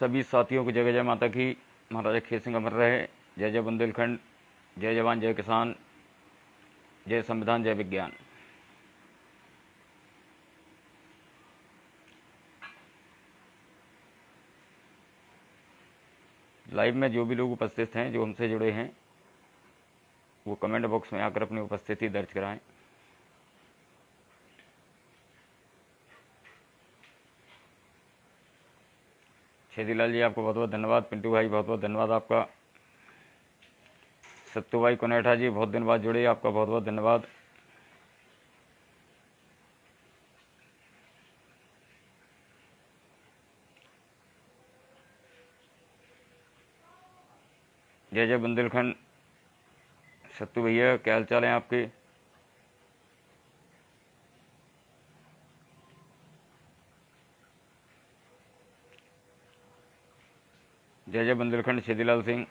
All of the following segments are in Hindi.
सभी साथियों को जय जय माता की। महाराजा खेत सिंह अमर रहे। जय जय बुंदेलखंड, जय जवान जय किसान, जय संविधान जय विज्ञान। लाइव में जो भी लोग उपस्थित हैं, जो हमसे जुड़े हैं, वो कमेंट बॉक्स में आकर अपनी उपस्थिति दर्ज कराएं। छेदीलाल जी आपको बहुत बहुत धन्यवाद। पिंटू भाई बहुत बहुत धन्यवाद आपका। सत्तू भाई कोनेठा जी बहुत दिन बाद जुड़े, आपका बहुत बहुत धन्यवाद। जय जय बुंदेलखंड। सत्तू भैया क्या हाल चाल है आपके? जय जय बुंदेलखंड छेदीलाल सिंह।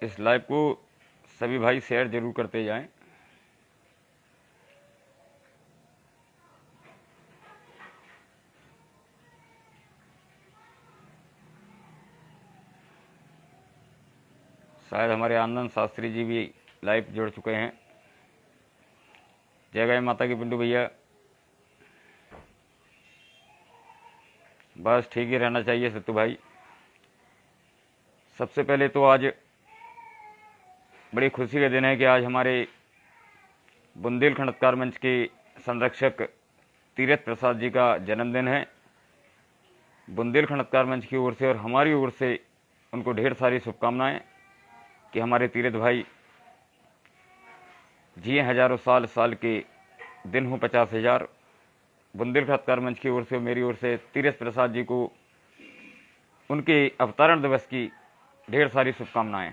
इस लाइव को सभी भाई शेयर जरूर करते जाएं। शायद हमारे आनंद शास्त्री जी भी लाइव जुड़ चुके हैं। जय गाय माता की पिंटू भैया। बस ठीक ही रहना चाहिए सत्तू भाई। सबसे पहले तो आज बड़ी खुशी का दिन है कि आज हमारे बुंदेलखंड अधिकार मंच के संरक्षक तीरथ प्रसाद जी का जन्मदिन है। बुंदेलखंड अधिकार मंच की ओर से और हमारी ओर से उनको ढेर सारी शुभकामनाएं कि हमारे तीरथ भाई जिए हजारों साल, साल के दिन हो 50,000। बुंदेलखंड अधिकार मंच की ओर से, मेरी ओर से तीरथ प्रसाद जी को उनके अवतरण दिवस की ढेर सारी शुभकामनाएं।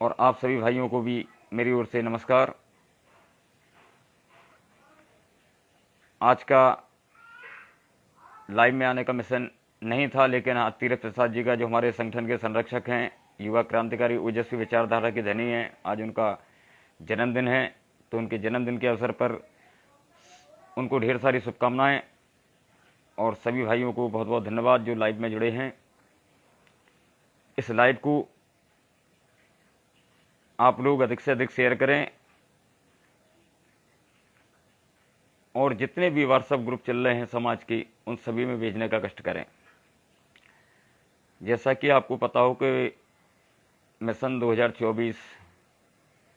और आप सभी भाइयों को भी मेरी ओर से नमस्कार। आज का लाइव में आने का मिशन नहीं था, लेकिन आज तीरथ प्रसाद जी का, जो हमारे संगठन के संरक्षक हैं, युवा क्रांतिकारी ओजस्वी विचारधारा के धनी हैं, आज उनका जन्मदिन है। तो उनके जन्मदिन के अवसर पर उनको ढेर सारी शुभकामनाएं और सभी भाइयों को बहुत बहुत धन्यवाद जो लाइव में जुड़े हैं। इस लाइव को आप लोग अधिक से अधिक शेयर करें और जितने भी व्हाट्सएप ग्रुप चल रहे हैं समाज की, उन सभी में भेजने का कष्ट करें। जैसा कि आपको पता हो कि मिशन 2024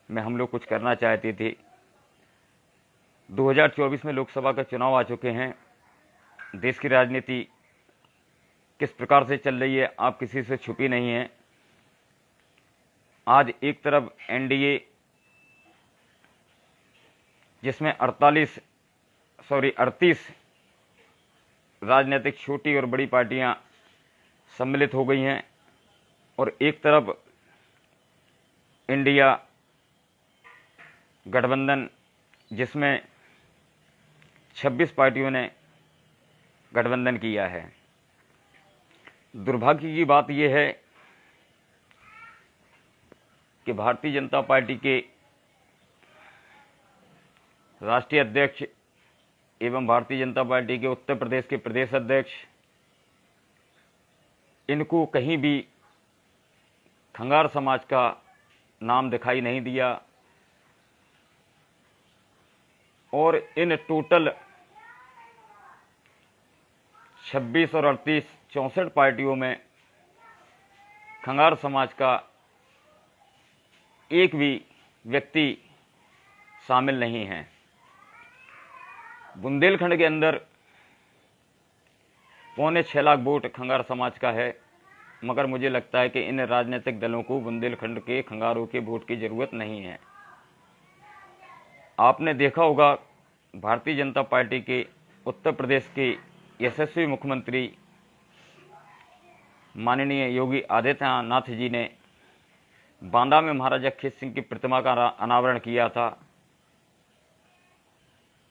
में हम लोग कुछ करना चाहते थे। 2024 में लोकसभा का चुनाव आ चुके हैं। देश की राजनीति किस प्रकार से चल रही है, आप किसी से छुपी नहीं है। आज एक तरफ एनडीए, जिसमें 38 राजनीतिक छोटी और बड़ी पार्टियां सम्मिलित हो गई हैं, और एक तरफ इंडिया गठबंधन, जिसमें 26 पार्टियों ने गठबंधन किया है। दुर्भाग्य की बात यह है कि भारतीय जनता पार्टी के राष्ट्रीय अध्यक्ष एवं भारतीय जनता पार्टी के उत्तर प्रदेश के प्रदेश अध्यक्ष, इनको कहीं भी खंगार समाज का नाम दिखाई नहीं दिया, और इन टोटल 26 और 38 64 पार्टियों में खंगार समाज का एक भी व्यक्ति शामिल नहीं है। बुंदेलखंड के अंदर 6.25 लाख वोट खंगार समाज का है, मगर मुझे लगता है कि इन राजनीतिक दलों को बुंदेलखंड के खंगारों के वोट की जरूरत नहीं है। आपने देखा होगा भारतीय जनता पार्टी के उत्तर प्रदेश के यशस्वी मुख्यमंत्री माननीय योगी आदित्यनाथ जी ने बांदा में महाराजा खेत सिंह की प्रतिमा का अनावरण किया था।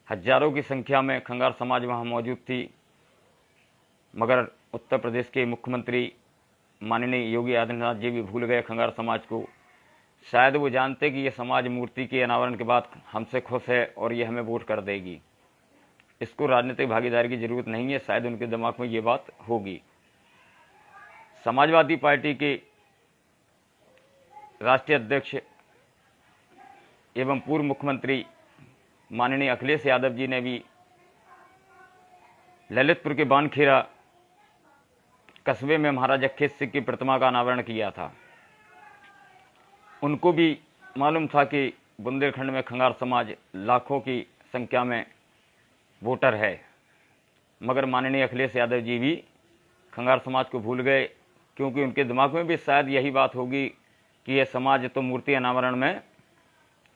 हजारों की संख्या में खंगार समाज वहां मौजूद थी, मगर उत्तर प्रदेश के मुख्यमंत्री माननीय योगी आदित्यनाथ जी भी भूल गए खंगार समाज को। शायद वो जानते कि ये समाज मूर्ति के अनावरण के बाद हमसे खुश है और ये हमें वोट कर देगी। इसको राजनीतिक भागीदारी की जरूरत नहीं है, शायद उनके दिमाग में ये बात होगी। समाजवादी पार्टी के राष्ट्रीय अध्यक्ष एवं पूर्व मुख्यमंत्री माननीय अखिलेश यादव जी ने भी ललितपुर के बानखेड़ा कस्बे में महाराजा खेत सिंह की प्रतिमा का अनावरण किया था। उनको भी मालूम था कि बुंदेलखंड में खंगार समाज लाखों की संख्या में वोटर है, मगर माननीय अखिलेश यादव जी भी खंगार समाज को भूल गए, क्योंकि उनके दिमाग में भी शायद यही बात होगी कि यह समाज तो मूर्ति अनावरण में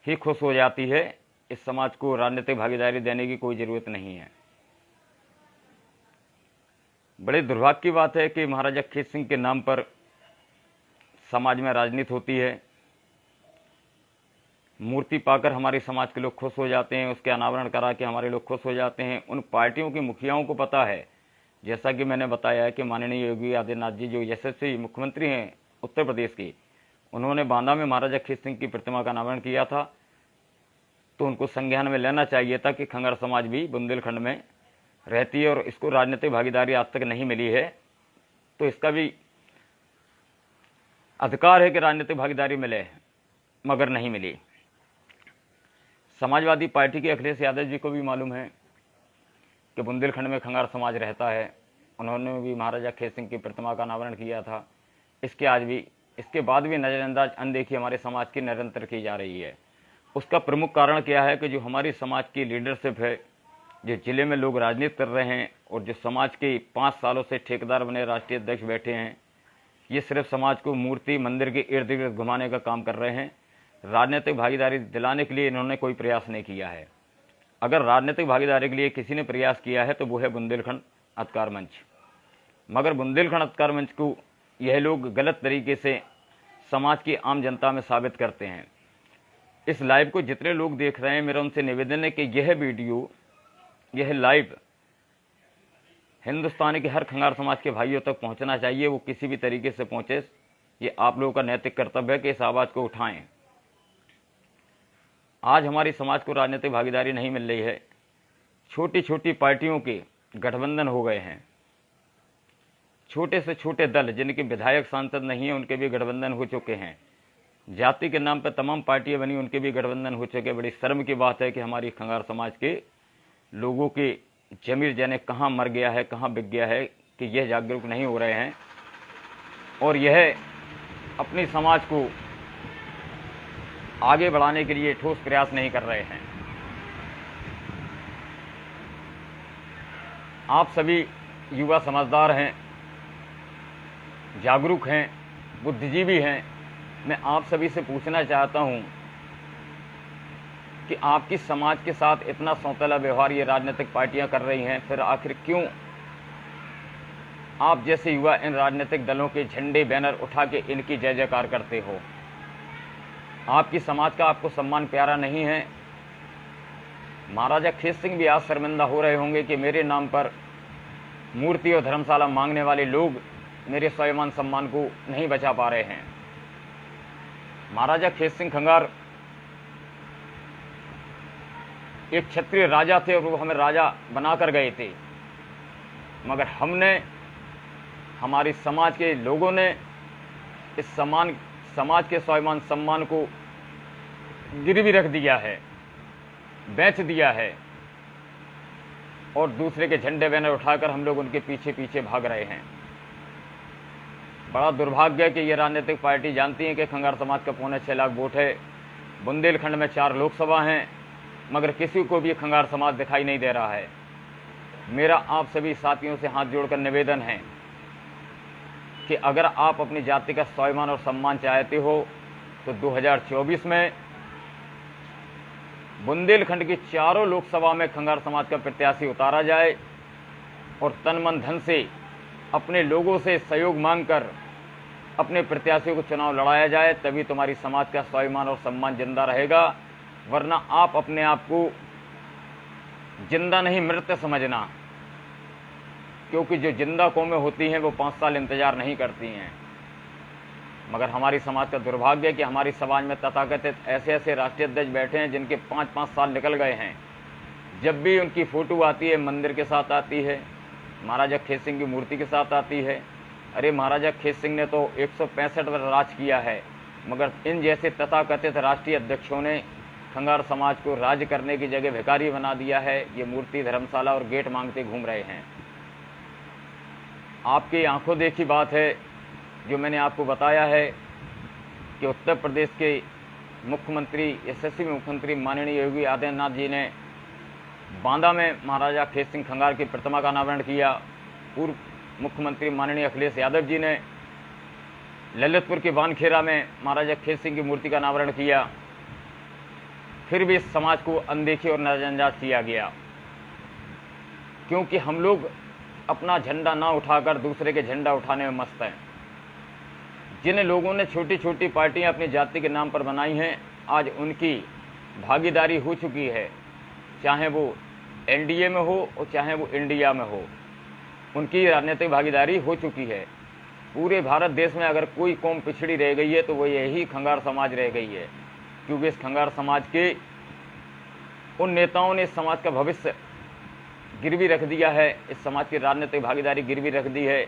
ही खुश हो जाती है, इस समाज को राजनीतिक भागीदारी देने की कोई ज़रूरत नहीं है। बड़े दुर्भाग्य की बात है कि महाराजा खेत सिंह के नाम पर समाज में राजनीति होती है। मूर्ति पाकर हमारे समाज के लोग खुश हो जाते हैं, उसके अनावरण करा के हमारे लोग खुश हो जाते हैं। उन पार्टियों के मुखियाओं को पता है, जैसा कि मैंने बताया है कि माननीय योगी आदित्यनाथ जी जो यशस्वी मुख्यमंत्री हैं उत्तर प्रदेश की, उन्होंने बांदा में महाराजा खेत सिंह की प्रतिमा का अनावरण किया था। तो उनको संज्ञान में लेना चाहिए था कि खंगार समाज भी बुंदेलखंड में रहती है और इसको राजनीतिक भागीदारी आज तक नहीं मिली है, तो इसका भी अधिकार है कि राजनीतिक भागीदारी मिले, मगर नहीं मिली। समाजवादी पार्टी के अखिलेश यादव जी को भी मालूम है कि बुंदेलखंड में खंगार समाज रहता है। उन्होंने भी महाराजा खेत सिंह की प्रतिमा का अनावरण किया था। इसके बाद भी नज़रअंदाज अनदेखी हमारे समाज की निरंतर की जा रही है। उसका प्रमुख कारण क्या है कि जो हमारी समाज की लीडरशिप है, जो जिले में लोग राजनीति कर रहे हैं और जो समाज के 5 सालों से ठेकेदार बने राष्ट्रीय अध्यक्ष बैठे हैं, ये सिर्फ समाज को मूर्ति मंदिर के इर्द गिर्द घुमाने का काम कर रहे हैं। राजनीतिक भागीदारी दिलाने के लिए इन्होंने कोई प्रयास नहीं किया है। अगर राजनीतिक भागीदारी के लिए किसी ने प्रयास किया है तो वो है बुंदेलखंड अधिकार मंच। मगर बुंदेलखंड अधिकार मंच को यह लोग गलत तरीके से समाज की आम जनता में साबित करते हैं। इस लाइव को जितने लोग देख रहे हैं, मेरा उनसे निवेदन है कि यह वीडियो, यह लाइव हिंदुस्तान के हर खंगार समाज के भाइयों तक पहुंचना चाहिए। वो किसी भी तरीके से पहुंचे, ये आप लोगों का नैतिक कर्तव्य है कि इस आवाज़ को उठाएं। आज हमारी समाज को राजनीतिक भागीदारी नहीं मिल रही है। छोटी छोटी पार्टियों के गठबंधन हो गए हैं। छोटे से छोटे दल जिनके विधायक सांसद नहीं है, उनके भी गठबंधन हो चुके हैं। जाति के नाम पर तमाम पार्टियां बनी, उनके भी गठबंधन हो चुके। बड़ी शर्म की बात है कि हमारी खंगार समाज के लोगों की जमीर जाने कहाँ मर गया है, कहाँ बिक गया है कि यह जागरूक नहीं हो रहे हैं और यह अपनी समाज को आगे बढ़ाने के लिए ठोस प्रयास नहीं कर रहे हैं। आप सभी युवा समझदार हैं, जागरूक हैं, बुद्धिजीवी हैं। मैं आप सभी से पूछना चाहता हूं कि आपकी समाज के साथ इतना सौतेला व्यवहार ये राजनीतिक पार्टियां कर रही हैं, फिर आखिर क्यों आप जैसे युवा इन राजनीतिक दलों के झंडे बैनर उठा के इनकी जय जयकार करते हो? आपकी समाज का आपको सम्मान प्यारा नहीं है? महाराजा खेत सिंह भी आज शर्मिंदा हो रहे होंगे कि मेरे नाम पर मूर्ति और धर्मशाला मांगने वाले लोग मेरे स्वाभिमान सम्मान को नहीं बचा पा रहे हैं। महाराजा खेत सिंह खंगार एक क्षत्रिय राजा थे और वो हमें राजा बनाकर गए थे, मगर हमने, हमारी समाज के लोगों ने इस समाज के स्वाभिमान सम्मान को गिरवी रख दिया है, बेच दिया है और दूसरे के झंडे बैनर उठाकर हम लोग उनके पीछे पीछे भाग रहे हैं। बड़ा दुर्भाग्य है कि ये राजनीतिक पार्टी जानती है कि खंगार समाज का 6.25 लाख वोट है। बुंदेलखंड में 4 लोकसभा हैं, मगर किसी को भी खंगार समाज दिखाई नहीं दे रहा है। मेरा आप सभी साथियों से हाथ जोड़कर निवेदन है कि अगर आप अपनी जाति का स्वाभिमान और सम्मान चाहते हो तो 2024 में बुंदेलखंड की 4 लोकसभा में खंगार समाज का प्रत्याशी उतारा जाए और तन मन धन से अपने लोगों से सहयोग मांगकर अपने प्रत्याशियों को चुनाव लड़ाया जाए, तभी तुम्हारी समाज का स्वाभिमान और सम्मान जिंदा रहेगा। वरना आप अपने आप को जिंदा नहीं मृत समझना, क्योंकि जो जिंदा कौमें होती हैं वो 5 साल इंतजार नहीं करती हैं। मगर हमारी समाज का दुर्भाग्य है कि हमारी समाज में तथाकथित ऐसे ऐसे राष्ट्रीय अध्यक्ष बैठे हैं जिनके 5-5 साल निकल गए हैं। जब भी उनकी फ़ोटो आती है मंदिर के साथ आती है, महाराजा खेत सिंह की मूर्ति के साथ आती है। अरे महाराजा खेत सिंह ने तो 165 वर्ष राज किया है, मगर इन जैसे तथाकथित राष्ट्रीय अध्यक्षों ने खंगार समाज को राज्य करने की जगह भिखारी बना दिया है। ये मूर्ति, धर्मशाला और गेट मांगते घूम रहे हैं। आपकी आंखों देखी बात है जो मैंने आपको बताया है कि उत्तर प्रदेश के मुख्यमंत्री, यशस्वी मुख्यमंत्री माननीय योगी आदित्यनाथ जी ने बांदा में महाराजा खेत सिंह खंगार की प्रतिमा का अनावरण किया। पूर्व मुख्यमंत्री माननीय अखिलेश यादव जी ने ललितपुर के बानखेड़ा में महाराजा खेत सिंह की मूर्ति का अनावरण किया। फिर भी इस समाज को अनदेखी और नजरअंदाज किया गया, क्योंकि हम लोग अपना झंडा ना उठाकर दूसरे के झंडा उठाने में मस्त हैं। जिन लोगों ने छोटी छोटी पार्टियां अपनी जाति के नाम पर बनाई हैं, आज उनकी भागीदारी हो चुकी है, चाहे वो एनडीए में हो और चाहे वो इंडिया में हो, उनकी राजनीतिक भागीदारी हो चुकी है। पूरे भारत देश में अगर कोई कौम पिछड़ी रह गई है तो वो यही खंगार समाज रह गई है, क्योंकि इस खंगार समाज के उन नेताओं ने इस समाज का भविष्य गिरवी रख दिया है, इस समाज की राजनीतिक भागीदारी गिरवी रख दी है,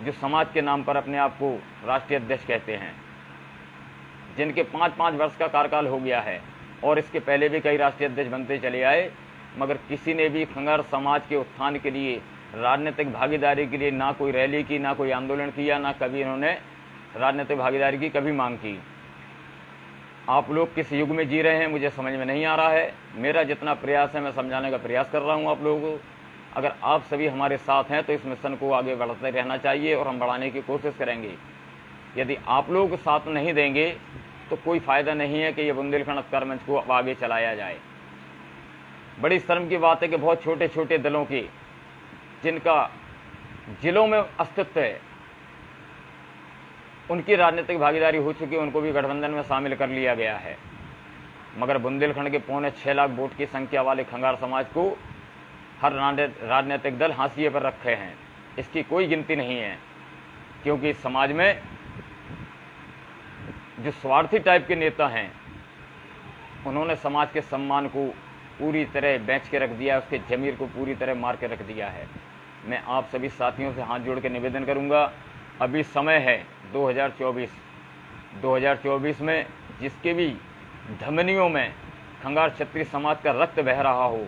जो समाज के नाम पर अपने आप को राष्ट्रीय अध्यक्ष कहते हैं, जिनके 5-5 वर्ष का कार्यकाल हो गया है और इसके पहले भी कई राष्ट्रीय अध्यक्ष बनते चले आए, मगर किसी ने भी खंगार समाज के उत्थान के लिए, राजनीतिक भागीदारी के लिए ना कोई रैली की, ना कोई आंदोलन किया, ना कभी इन्होंने राजनीतिक भागीदारी की कभी मांग की। आप लोग किस युग में जी रहे हैं मुझे समझ में नहीं आ रहा है। मेरा जितना प्रयास है मैं समझाने का प्रयास कर रहा हूं आप लोगों को। अगर आप सभी हमारे साथ हैं तो इस मिशन को आगे बढ़ाते रहना चाहिए और हम बढ़ाने की कोशिश करेंगे। यदि आप लोग साथ नहीं देंगे तो कोई फ़ायदा नहीं है कि ये बुंदेलखंड अधिकार मंच को अब आगे चलाया जाए। बड़ी शर्म की बात है कि बहुत छोटे छोटे दलों की, जिनका जिलों में अस्तित्व है, उनकी राजनीतिक भागीदारी हो चुकी है, उनको भी गठबंधन में शामिल कर लिया गया है। मगर बुंदेलखंड के 6.25 लाख वोट की संख्या वाले खंगार समाज को हर राजनीतिक दल हाशिए पर रखे हैं। इसकी कोई गिनती नहीं है, क्योंकि इस समाज में जो स्वार्थी टाइप के नेता हैं, उन्होंने समाज के सम्मान को पूरी तरह बेच के रख दिया, उसके ज़मीर को पूरी तरह मार के रख दिया है। मैं आप सभी साथियों से हाथ जोड़ के निवेदन करूंगा, अभी समय है 2024 में जिसके भी धमनियों में खंगार क्षत्रिय समाज का रक्त बह रहा हो,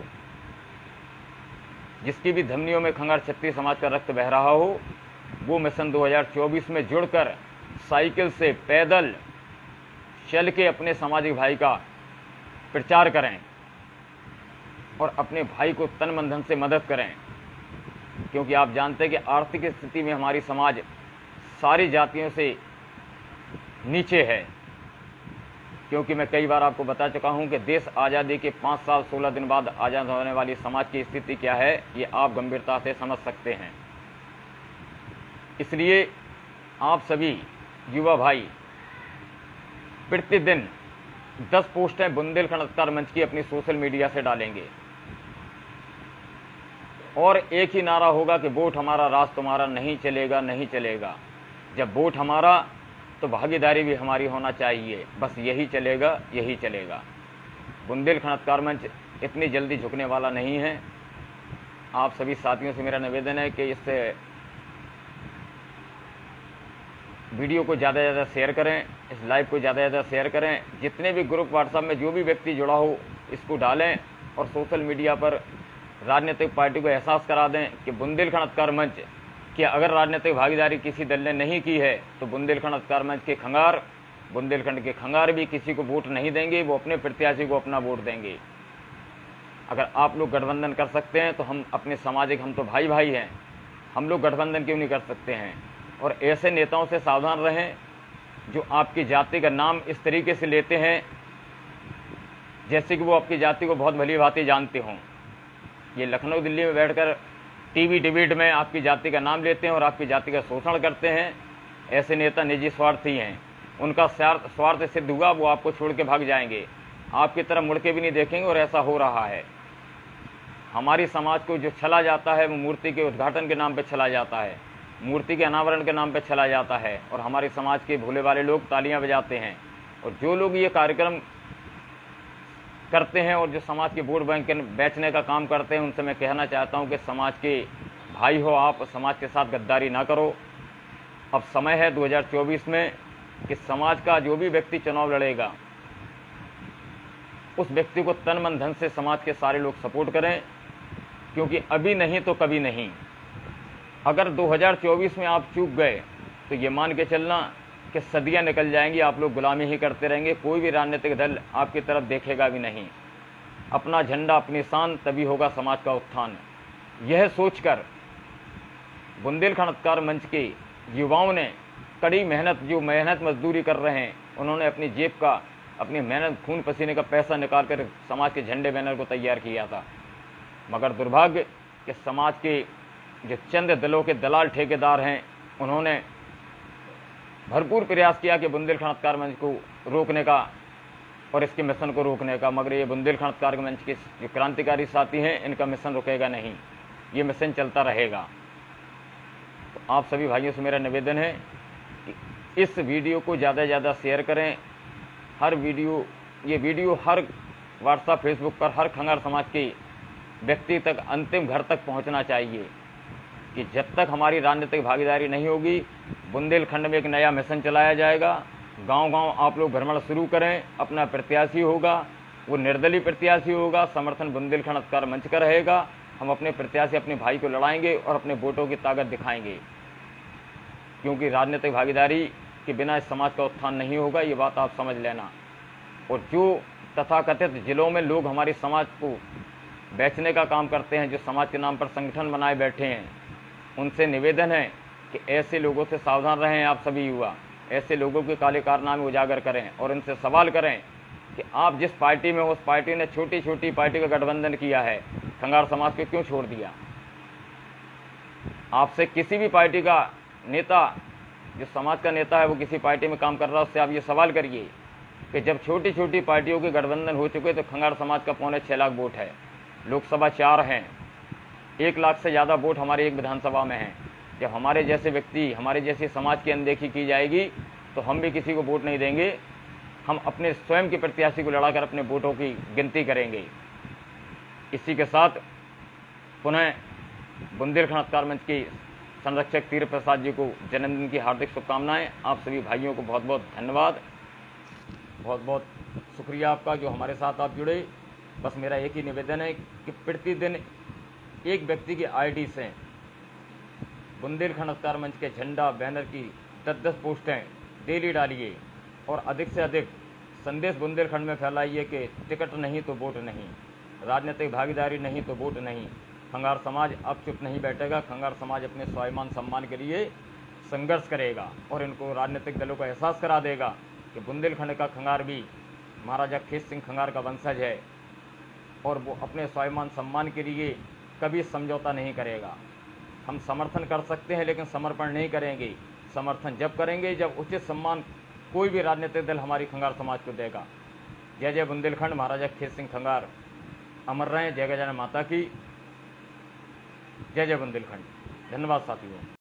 जिसकी भी धमनियों में खंगार क्षत्रिय समाज का रक्त बह रहा हो, वो मिशन 2024 में जुड़कर साइकिल से, पैदल चल के अपने सामाजिक भाई का प्रचार करें और अपने भाई को तन मन धन से मदद करें। क्योंकि आप जानते हैं कि आर्थिक स्थिति में हमारी समाज सारी जातियों से नीचे है। क्योंकि मैं कई बार आपको बता चुका हूं कि देश आज़ादी के 5 साल 16 दिन बाद आज़ाद होने वाली समाज की स्थिति क्या है, ये आप गंभीरता से समझ सकते हैं। इसलिए आप सभी युवा भाई प्रतिदिन 10 पोस्टें बुंदेलखंड अधिकार मंच की अपनी सोशल मीडिया से डालेंगे और एक ही नारा होगा कि वोट हमारा, राज तुम्हारा, नहीं चलेगा, नहीं चलेगा। जब वोट हमारा तो भागीदारी भी हमारी होना चाहिए, बस यही चलेगा, यही चलेगा। बुंदेलखंड अधिकार मंच इतनी जल्दी झुकने वाला नहीं है। आप सभी साथियों से मेरा निवेदन है कि इससे वीडियो को ज़्यादा से ज़्यादा शेयर करें, इस लाइव को ज़्यादा से ज़्यादा शेयर करें। जितने भी ग्रुप व्हाट्सएप में जो भी व्यक्ति जुड़ा हो इसको डालें और सोशल मीडिया पर राजनीतिक पार्टी को एहसास करा दें कि बुंदेलखंड अधिकार मंच कि अगर राजनीतिक भागीदारी किसी दल ने नहीं की है तो बुंदेलखंड अधिकार मंच के खंगार, बुंदेलखंड के खंगार भी किसी को वोट नहीं देंगे, वो अपने प्रत्याशी को अपना वोट देंगे। अगर आप लोग गठबंधन कर सकते हैं तो हम अपने सामाजिक, हम तो भाई भाई हैं, हम लोग गठबंधन क्यों नहीं कर सकते हैं। और ऐसे नेताओं से सावधान रहें जो आपकी जाति का नाम इस तरीके से लेते हैं जैसे कि वो आपकी जाति को बहुत भली भांति जानते हों। ये लखनऊ दिल्ली में बैठकर टीवी डिबेट में आपकी जाति का नाम लेते हैं और आपकी जाति का शोषण करते हैं। ऐसे नेता निजी स्वार्थी हैं, उनका स्वार्थ सिद्ध हुआ, वो आपको छोड़ के भाग जाएंगे, आपकी तरफ मुड़ के भी नहीं देखेंगे। और ऐसा हो रहा है। हमारी समाज को जो छला जाता है वो मूर्ति के उद्घाटन के नाम पे छला जाता है। मूर्ति के अनावरण के नाम पर चला जाता है और हमारे समाज के भोले वाले लोग तालियां बजाते हैं। और जो लोग ये कार्यक्रम करते हैं और जो समाज के वोट बैंक बेचने का काम करते हैं, उनसे मैं कहना चाहता हूं कि समाज के भाई हो आप, समाज के साथ गद्दारी ना करो। अब समय है 2024 में कि समाज का जो भी व्यक्ति चुनाव लड़ेगा, उस व्यक्ति को तन मन धन से समाज के सारे लोग सपोर्ट करें, क्योंकि अभी नहीं तो कभी नहीं। अगर 2024 में आप चूक गए तो ये मान के चलना कि सदियां निकल जाएंगी, आप लोग गुलामी ही करते रहेंगे, कोई भी राजनीतिक दल आपकी तरफ देखेगा भी नहीं। अपना झंडा, अपनी शान, तभी होगा समाज का उत्थान। यह सोचकर बुंदेलखंड अधिकार मंच के युवाओं ने कड़ी मेहनत, जो मेहनत मजदूरी कर रहे हैं, उन्होंने अपनी जेब का, अपनी मेहनत, खून पसीने का पैसा निकाल कर समाज के झंडे बैनर को तैयार किया था। मगर दुर्भाग्य कि समाज के जो चंद दलों के दलाल ठेकेदार हैं, उन्होंने भरपूर प्रयास किया कि बुंदेलखंड अधिकार मंच को रोकने का और इसके मिशन को रोकने का, मगर ये बुंदेलखंड अधिकार मंच के जो क्रांतिकारी साथी हैं, इनका मिशन रुकेगा नहीं, ये मिशन चलता रहेगा। तो आप सभी भाइयों से मेरा निवेदन है कि इस वीडियो को ज़्यादा से ज़्यादा शेयर करें। ये वीडियो हर व्हाट्सएप, फेसबुक पर हर खंगार समाज के व्यक्ति तक, अंतिम घर तक पहुंचना चाहिए कि जब तक हमारी राजनीतिक भागीदारी नहीं होगी, बुंदेलखंड में एक नया मिशन चलाया जाएगा। गांव-गांव आप लोग भ्रमण शुरू करें, अपना प्रत्याशी होगा, वो निर्दलीय प्रत्याशी होगा, समर्थन बुंदेलखंड अधिकार मंच का रहेगा। हम अपने प्रत्याशी, अपने भाई को लड़ाएंगे और अपने वोटों की ताकत दिखाएंगे, क्योंकि राजनीतिक भागीदारी के बिना इस समाज का उत्थान नहीं होगा, ये बात आप समझ लेना। और जो तथाकथित जिलों में लोग हमारे समाज को बेचने का काम करते हैं, जो समाज के नाम पर संगठन बनाए बैठे हैं, उनसे निवेदन है कि ऐसे लोगों से सावधान रहें। आप सभी युवा ऐसे लोगों के काले कारनामे उजागर करें और उनसे सवाल करें कि आप जिस पार्टी में हो, उस पार्टी ने छोटी छोटी पार्टी का गठबंधन किया है, खंगार समाज को क्यों छोड़ दिया? आपसे किसी भी पार्टी का नेता, जो समाज का नेता है, वो किसी पार्टी में काम कर रहा है, उससे आप ये सवाल करिए कि जब छोटी छोटी पार्टियों के गठबंधन हो चुके तो खंगार समाज का 6.25 लाख वोट है, लोकसभा 4 हैं, 1 लाख से ज़्यादा वोट हमारे एक विधानसभा में हैं। जब हमारे जैसे व्यक्ति, हमारे जैसे समाज की अनदेखी की जाएगी तो हम भी किसी को वोट नहीं देंगे। हम अपने स्वयं के प्रत्याशी को लड़ाकर अपने वोटों की गिनती करेंगे। इसी के साथ पुनः बुंदेलखंड अधिकार मंच के संरक्षक तीर प्रसाद जी को जन्मदिन की हार्दिक शुभकामनाएं। आप सभी भाइयों को बहुत बहुत धन्यवाद, बहुत बहुत शुक्रिया आपका जो हमारे साथ आप जुड़े। बस मेरा एक ही निवेदन है कि प्रतिदिन एक व्यक्ति की आईडी से बुंदेलखंड अधिकार मंच के झंडा, बैनर की 10-10 पोस्टें डेली डालिए और अधिक से अधिक संदेश बुंदेलखंड में फैलाइए कि टिकट नहीं तो वोट नहीं, राजनीतिक भागीदारी नहीं तो वोट नहीं। खंगार समाज अब चुप नहीं बैठेगा। खंगार समाज अपने स्वाभिमान सम्मान के लिए संघर्ष करेगा और इनको राजनीतिक दलों को एहसास करा देगा कि बुंदेलखंड का खंगार भी महाराजा खेत सिंह खंगार का वंशज है और वो अपने स्वाभिमान सम्मान के लिए कभी समझौता नहीं करेगा। हम समर्थन कर सकते हैं लेकिन समर्पण नहीं करेंगे। समर्थन जब करेंगे जब उचित सम्मान कोई भी राजनीतिक दल हमारी खंगार समाज को देगा। जय जय बुंदेलखंड, महाराजा खेत सिंह खंगार अमर रहें। जय गजानन माता की जय। जय बुंदेलखंड। धन्यवाद साथियों।